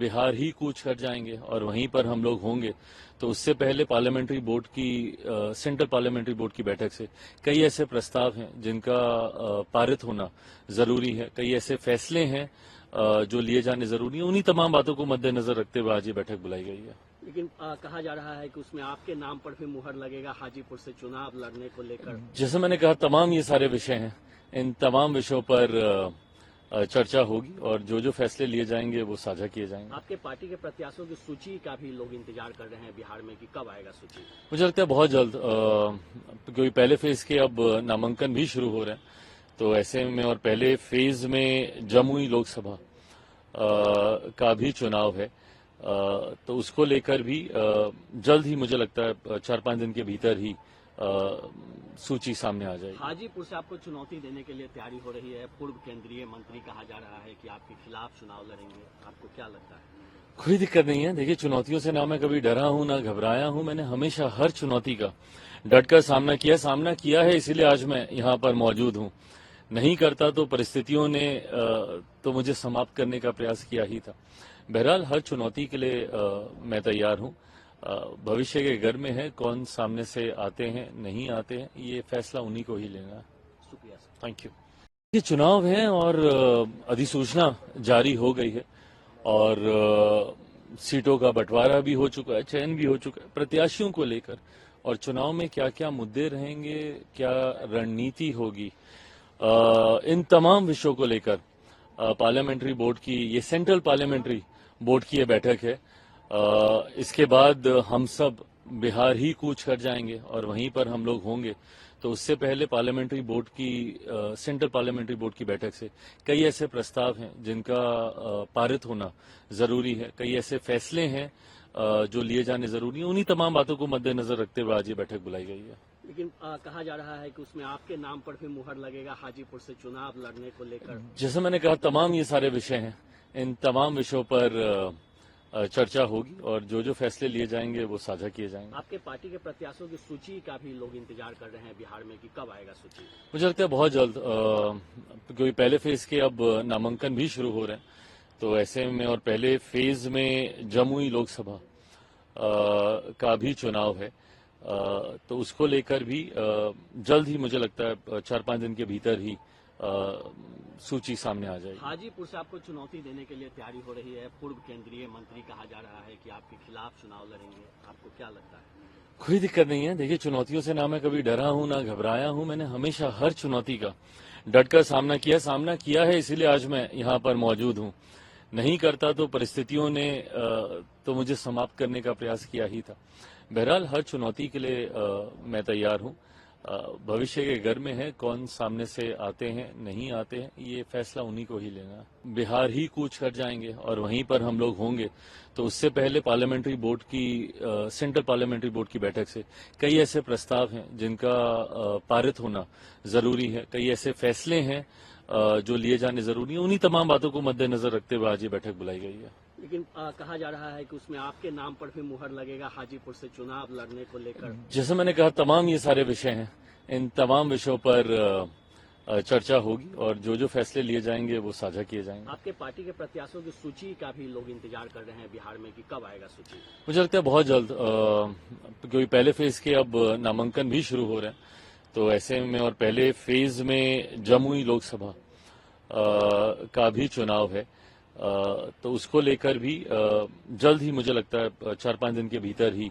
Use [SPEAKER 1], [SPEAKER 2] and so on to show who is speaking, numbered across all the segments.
[SPEAKER 1] बिहार ही कूच कर जाएंगे और वहीं पर हम लोग होंगे। तो उससे पहले पार्लियामेंट्री बोर्ड की सेंट्रल पार्लियामेंट्री बोर्ड की बैठक से कई ऐसे प्रस्ताव हैं जिनका पारित होना जरूरी है, कई ऐसे फैसले हैं जो लिए जाने जरूरी है। उन्हीं तमाम बातों को मद्देनजर रखते हुए आज ये बैठक बुलाई गई है।
[SPEAKER 2] लेकिन कहा जा रहा है कि उसमें आपके नाम पर भी मुहर लगेगा हाजीपुर से चुनाव लड़ने को लेकर।
[SPEAKER 1] जैसे मैंने कहा, तमाम ये सारे विषय हैं, इन तमाम विषयों पर चर्चा होगी और जो फैसले लिए जाएंगे वो साझा किए जाएंगे।
[SPEAKER 2] आपके पार्टी के प्रत्याशियों की सूची का भी लोग इंतजार कर रहे हैं बिहार में कि कब आएगा सूची।
[SPEAKER 1] मुझे लगता है बहुत जल्द, क्योंकि पहले फेज के अब नामांकन भी शुरू हो रहे हैं। तो ऐसे में और पहले फेज में जमुई लोकसभा का भी चुनाव है, तो उसको लेकर भी जल्द ही मुझे लगता है 4-5 दिन के भीतर ही सूची सामने आ जाएगी।
[SPEAKER 2] हाजीपुर से आपको चुनौती देने के लिए तैयारी हो रही है। पूर्व केंद्रीय मंत्री कहा जा रहा है कि आपके खिलाफ चुनाव लड़ेंगे, आपको क्या लगता है?
[SPEAKER 1] कोई दिक्कत नहीं है। देखिए, चुनौतियों से ना मैं कभी डरा हूं ना घबराया हूं। मैंने हमेशा हर चुनौती का डटकर सामना किया है, इसीलिए आज मैं यहाँ पर मौजूद हूं। नहीं करता तो परिस्थितियों ने तो मुझे समाप्त करने का प्रयास किया ही था। बहरहाल हर चुनौती के लिए मैं तैयार हूं। भविष्य के घर में है, कौन सामने से आते हैं नहीं आते हैं, ये फैसला उन्हीं को ही लेना है।
[SPEAKER 2] शुक्रिया सर।
[SPEAKER 1] Thank you. ये चुनाव है और अधिसूचना जारी हो गई है और सीटों का बंटवारा भी हो चुका है, चयन भी हो चुका है। प्रत्याशियों को लेकर और चुनाव में क्या क्या मुद्दे रहेंगे, क्या रणनीति होगी, इन तमाम विषयों को लेकर पार्लियामेंट्री बोर्ड की, ये सेंट्रल पार्लियामेंट्री बोर्ड की ये बैठक है। इसके बाद हम सब बिहार ही कूच कर जाएंगे और वहीं पर हम लोग होंगे। तो उससे पहले पार्लियामेंट्री बोर्ड की सेंट्रल पार्लियामेंट्री बोर्ड की बैठक से कई ऐसे प्रस्ताव हैं जिनका पारित होना जरूरी है, कई ऐसे फैसले हैं जो लिए जाने जरूरी है। उन्हीं तमाम बातों को मद्देनजर रखते हुए आज ये बैठक बुलाई गई है।
[SPEAKER 2] लेकिन कहा जा रहा है कि उसमें आपके नाम पर भी मुहर लगेगा हाजीपुर से चुनाव लड़ने को लेकर।
[SPEAKER 1] जैसे मैंने कहा, तमाम ये सारे विषय हैं, इन तमाम विषयों पर चर्चा होगी और जो फैसले लिए जाएंगे वो साझा किए जाएंगे।
[SPEAKER 2] आपके पार्टी के प्रत्याशियों की सूची का भी लोग इंतजार कर रहे हैं बिहार में कि कब आएगा सूची।
[SPEAKER 1] मुझे लगता है बहुत जल्द, क्योंकि पहले फेज के अब नामांकन भी शुरू हो रहे हैं। तो ऐसे में और पहले फेज में जमुई लोकसभा का भी चुनाव है, तो उसको लेकर भी जल्द ही मुझे लगता है 4-5 दिन के भीतर ही सूची सामने आ जाएगी।
[SPEAKER 2] हाजीपुर से आपको चुनौती देने के लिए तैयारी हो रही है। पूर्व केंद्रीय मंत्री कहा जा रहा है कि आपके खिलाफ चुनाव लड़ेंगे, आपको क्या लगता है?
[SPEAKER 1] कोई दिक्कत नहीं है। देखिए, चुनौतियों से ना मैं कभी डरा हूं ना घबराया हूं। मैंने हमेशा हर चुनौती का डटकर सामना किया है, इसीलिए आज मैं यहाँ पर मौजूद हूं। नहीं करता तो परिस्थितियों ने तो मुझे समाप्त करने का प्रयास किया ही था। बहरहाल हर चुनौती के लिए मैं तैयार हूं। भविष्य के घर में है, कौन सामने से आते हैं नहीं आते हैं, ये फैसला उन्हीं को ही लेना है। बिहार ही कूच कर जाएंगे और वहीं पर हम लोग होंगे। तो उससे पहले पार्लियामेंट्री बोर्ड की सेंट्रल पार्लियामेंट्री बोर्ड की बैठक से कई ऐसे प्रस्ताव हैं जिनका पारित होना जरूरी है, कई ऐसे फैसले हैं जो लिए जाने जरूरी है। उन्हीं तमाम बातों को मद्देनजर रखते हुए आज ये बैठक बुलाई गई है।
[SPEAKER 2] लेकिन कहा जा रहा है कि उसमें आपके नाम पर भी मुहर लगेगा हाजीपुर से चुनाव लड़ने को लेकर।
[SPEAKER 1] जैसे मैंने कहा, तमाम ये सारे विषय हैं, इन तमाम विषयों पर चर्चा होगी और जो फैसले लिए जाएंगे वो साझा किए जाएंगे।
[SPEAKER 2] आपके पार्टी के प्रत्याशियों की सूची का भी लोग इंतजार कर रहे हैं बिहार में कि कब आएगा सूची।
[SPEAKER 1] मुझे लगता है बहुत जल्द, क्योंकि पहले फेज के अब नामांकन भी शुरू हो रहे हैं। तो ऐसे में और पहले फेज में जमुई लोकसभा का भी चुनाव है, तो उसको लेकर भी जल्द ही मुझे लगता है 4-5 दिन के भीतर ही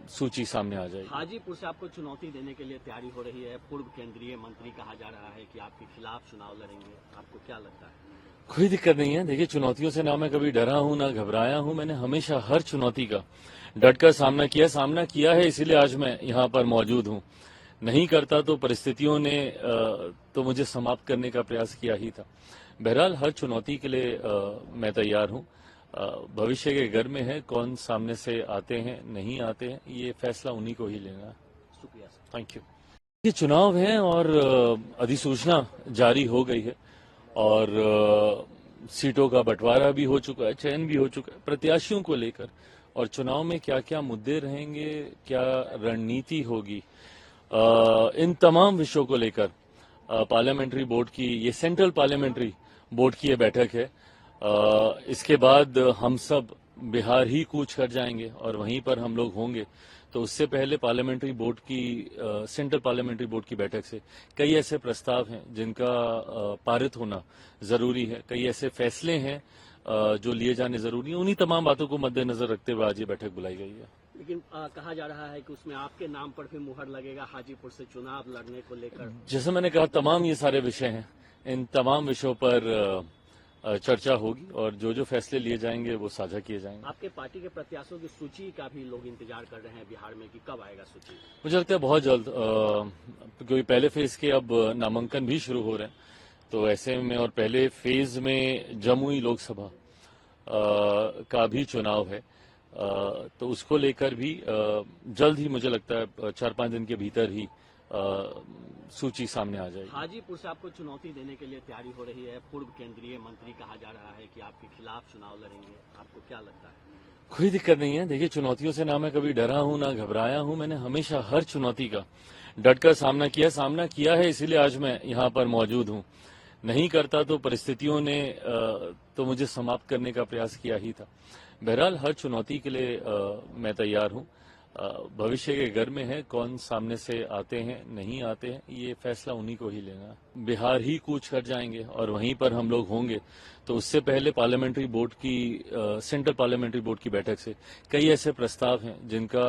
[SPEAKER 1] सूची सामने आ जाएगी।
[SPEAKER 2] हाजीपुर से आपको चुनौती देने के लिए तैयारी हो रही है। पूर्व केंद्रीय मंत्री कहा जा रहा है कि आपके खिलाफ चुनाव लड़ेंगे, आपको क्या लगता है?
[SPEAKER 1] कोई दिक्कत नहीं है। देखिए, चुनौतियों से ना मैं कभी डरा हूं ना घबराया हूं। मैंने हमेशा हर चुनौती का डटकर सामना किया है, इसीलिए आज मैं यहाँ पर मौजूद हूं। नहीं करता तो परिस्थितियों ने तो मुझे समाप्त करने का प्रयास किया ही था। बहरहाल हर चुनौती के लिए मैं तैयार हूं। भविष्य के घर में है, कौन सामने से आते हैं नहीं आते हैं, ये फैसला उन्हीं को ही लेना है।
[SPEAKER 2] शुक्रिया सर।
[SPEAKER 1] Thank you. ये चुनाव है और अधिसूचना जारी हो गई है और सीटों का बंटवारा भी हो चुका है, चयन भी हो चुका है। प्रत्याशियों को लेकर और चुनाव में क्या क्या मुद्दे रहेंगे, क्या रणनीति होगी, इन तमाम विषयों को लेकर पार्लियामेंट्री बोर्ड की, ये सेंट्रल पार्लियामेंट्री बोर्ड की ये बैठक है। इसके बाद हम सब बिहार ही कूच कर जाएंगे और वहीं पर हम लोग होंगे। तो उससे पहले पार्लियामेंट्री बोर्ड की सेंट्रल पार्लियामेंट्री बोर्ड की बैठक से कई ऐसे प्रस्ताव हैं जिनका पारित होना जरूरी है, कई ऐसे फैसले हैं जो लिए जाने जरूरी है। उन्हीं तमाम बातों को मद्देनजर रखते हुए आज ये बैठक बुलाई गई है।
[SPEAKER 2] लेकिन कहा जा रहा है कि उसमें आपके नाम पर भी मुहर लगेगा हाजीपुर से चुनाव लड़ने को लेकर।
[SPEAKER 1] जैसे मैंने कहा, तमाम ये सारे विषय हैं, इन तमाम विषयों पर चर्चा होगी और जो जो फैसले लिए जाएंगे वो साझा किए जाएंगे।
[SPEAKER 2] आपके पार्टी के प्रत्याशियों की सूची का भी लोग इंतजार कर रहे हैं बिहार में कि कब आएगा सूची।
[SPEAKER 1] मुझे लगता है बहुत जल्द, क्योंकि पहले फेज के अब नामांकन भी शुरू हो रहे हैं। तो ऐसे में और पहले फेज में जमुई लोकसभा का भी चुनाव है, तो उसको लेकर भी जल्द ही मुझे लगता है 4-5 दिन के भीतर ही सूची सामने आ जाएगी।
[SPEAKER 2] हाजीपुर से आपको चुनौती देने के लिए तैयारी हो रही है। पूर्व केंद्रीय मंत्री कहा जा रहा है कि आपके खिलाफ चुनाव लड़ेंगे, आपको क्या लगता है?
[SPEAKER 1] कोई दिक्कत नहीं है। देखिए, चुनौतियों से ना मैं कभी डरा हूं ना घबराया हूं। मैंने हमेशा हर चुनौती का डटकर सामना किया है, इसीलिए आज मैं यहाँ पर मौजूद हूं। नहीं करता तो परिस्थितियों ने तो मुझे समाप्त करने का प्रयास किया ही था। बहरहाल हर चुनौती के लिए मैं तैयार हूं। भविष्य के घर में है, कौन सामने से आते हैं नहीं आते हैं, ये फैसला उन्हीं को ही लेना है। बिहार ही कूच कर जाएंगे और वहीं पर हम लोग होंगे। तो उससे पहले पार्लियामेंट्री बोर्ड की सेंट्रल पार्लियामेंट्री बोर्ड की बैठक से कई ऐसे प्रस्ताव हैं जिनका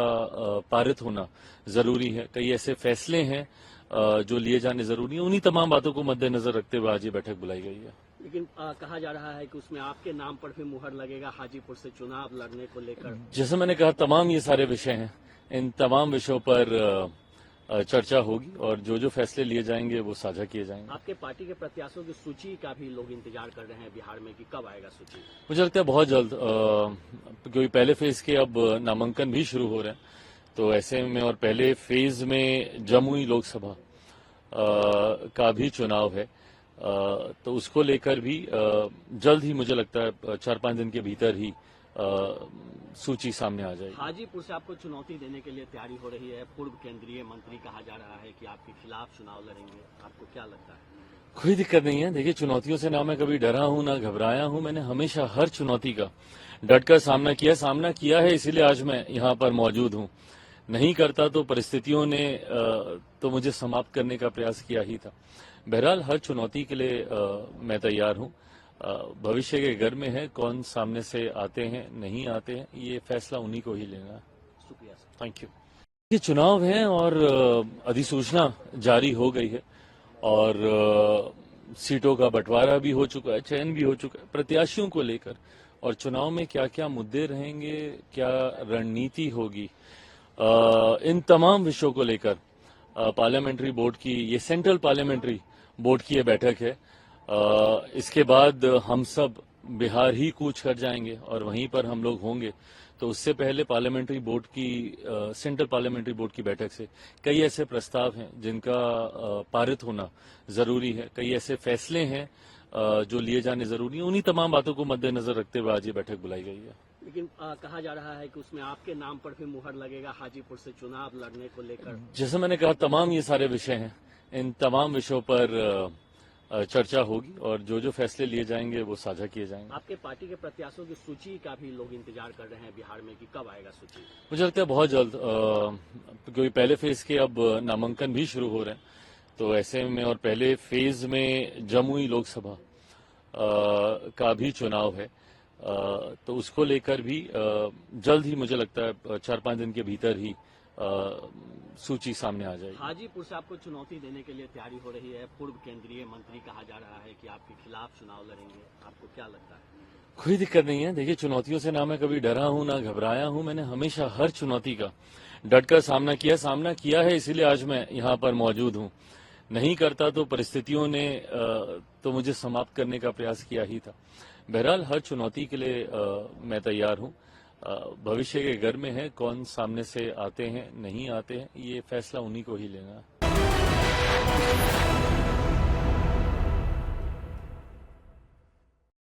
[SPEAKER 1] पारित होना जरूरी है, कई ऐसे फैसले हैं जो लिए जाने जरूरी है। उन्हीं तमाम बातों को मद्देनजर रखते हुए आज ये बैठक बुलाई गई है।
[SPEAKER 2] लेकिन कहा जा रहा है कि उसमें आपके नाम पर भी मुहर लगेगा हाजीपुर से चुनाव लड़ने को लेकर।
[SPEAKER 1] जैसे मैंने कहा, तमाम ये सारे विषय हैं, इन तमाम विषयों पर चर्चा होगी और जो जो फैसले लिए जाएंगे वो साझा किए जाएंगे।
[SPEAKER 2] आपके पार्टी के प्रत्याशियों की सूची का भी लोग इंतजार कर रहे हैं बिहार में कि कब आएगा सूची।
[SPEAKER 1] मुझे लगता है बहुत जल्द, क्योंकि पहले फेज के अब नामांकन भी शुरू हो रहे हैं। तो ऐसे में और पहले फेज में जमुई लोकसभा का भी चुनाव है, तो उसको लेकर भी जल्द ही मुझे लगता है 4-5 दिन के भीतर ही सूची सामने आ जाएगी।
[SPEAKER 2] हाजीपुर से आपको चुनौती देने के लिए तैयारी हो रही है। पूर्व केंद्रीय मंत्री कहा जा रहा है कि आपके खिलाफ चुनाव लड़ेंगे, आपको क्या लगता है?
[SPEAKER 1] कोई दिक्कत नहीं है। देखिए, चुनौतियों से ना मैं कभी डरा हूं ना घबराया हूं। मैंने हमेशा हर चुनौती का डटकर सामना किया है, इसीलिए आज मैं यहाँ पर मौजूद हूं। नहीं करता तो परिस्थितियों ने तो मुझे समाप्त करने का प्रयास किया ही था। बहरहाल हर चुनौती के लिए मैं तैयार हूं। भविष्य के घर में है, कौन सामने से आते हैं नहीं आते हैं, ये फैसला उन्हीं को ही लेना है।
[SPEAKER 2] शुक्रिया सर।
[SPEAKER 1] Thank you. ये चुनाव है और अधिसूचना जारी हो गई है और सीटों का बंटवारा भी हो चुका है, चयन भी हो चुका है। प्रत्याशियों को लेकर और चुनाव में क्या क्या मुद्दे रहेंगे, क्या रणनीति होगी, इन तमाम विषयों को लेकर पार्लियामेंट्री बोर्ड की, ये सेंट्रल पार्लियामेंट्री बोर्ड की ये बैठक है। इसके बाद हम सब बिहार ही कूच कर जाएंगे और वहीं पर हम लोग होंगे। तो उससे पहले पार्लियामेंट्री बोर्ड की सेंट्रल पार्लियामेंट्री बोर्ड की बैठक से कई ऐसे प्रस्ताव हैं जिनका पारित होना जरूरी है, कई ऐसे फैसले हैं जो लिए जाने जरूरी है। उन्हीं तमाम बातों को मद्देनजर रखते हुए आज ये बैठक बुलाई गई है।
[SPEAKER 2] लेकिन कहा जा रहा है कि उसमें आपके नाम पर भी मुहर लगेगा हाजीपुर से चुनाव लड़ने को लेकर।
[SPEAKER 1] जैसे मैंने कहा, तमाम ये सारे विषय हैं, इन तमाम विषयों पर चर्चा होगी और जो जो फैसले लिए जाएंगे वो साझा किए जाएंगे।
[SPEAKER 2] आपके पार्टी के प्रत्याशियों की सूची का भी लोग इंतजार कर रहे हैं बिहार में कि कब आएगा सूची।
[SPEAKER 1] मुझे लगता है बहुत जल्द, क्योंकि पहले फेज के अब नामांकन भी शुरू हो रहे हैं। तो ऐसे में और पहले फेज में जमुई लोकसभा का भी चुनाव है, तो उसको लेकर भी जल्द ही मुझे लगता है 4-5 दिन के भीतर ही सूची सामने आ जाएगी।
[SPEAKER 2] हाजीपुर से आपको चुनौती देने के लिए तैयारी हो रही है। पूर्व केंद्रीय मंत्री कहा जा रहा है कि आपके खिलाफ चुनाव लड़ेंगे, आपको क्या लगता है?
[SPEAKER 1] कोई दिक्कत नहीं है। देखिए, चुनौतियों से ना मैं कभी डरा हूं ना घबराया हूं। मैंने हमेशा हर चुनौती का डटकर सामना किया है, इसीलिए आज मैं यहाँ पर मौजूद हूं। नहीं करता तो परिस्थितियों ने तो मुझे समाप्त करने का प्रयास किया ही था। बहरहाल हर चुनौती के लिए मैं तैयार हूं। भविष्य के घर में है, कौन सामने से आते हैं नहीं आते हैं, ये फैसला उन्हीं को ही लेना है।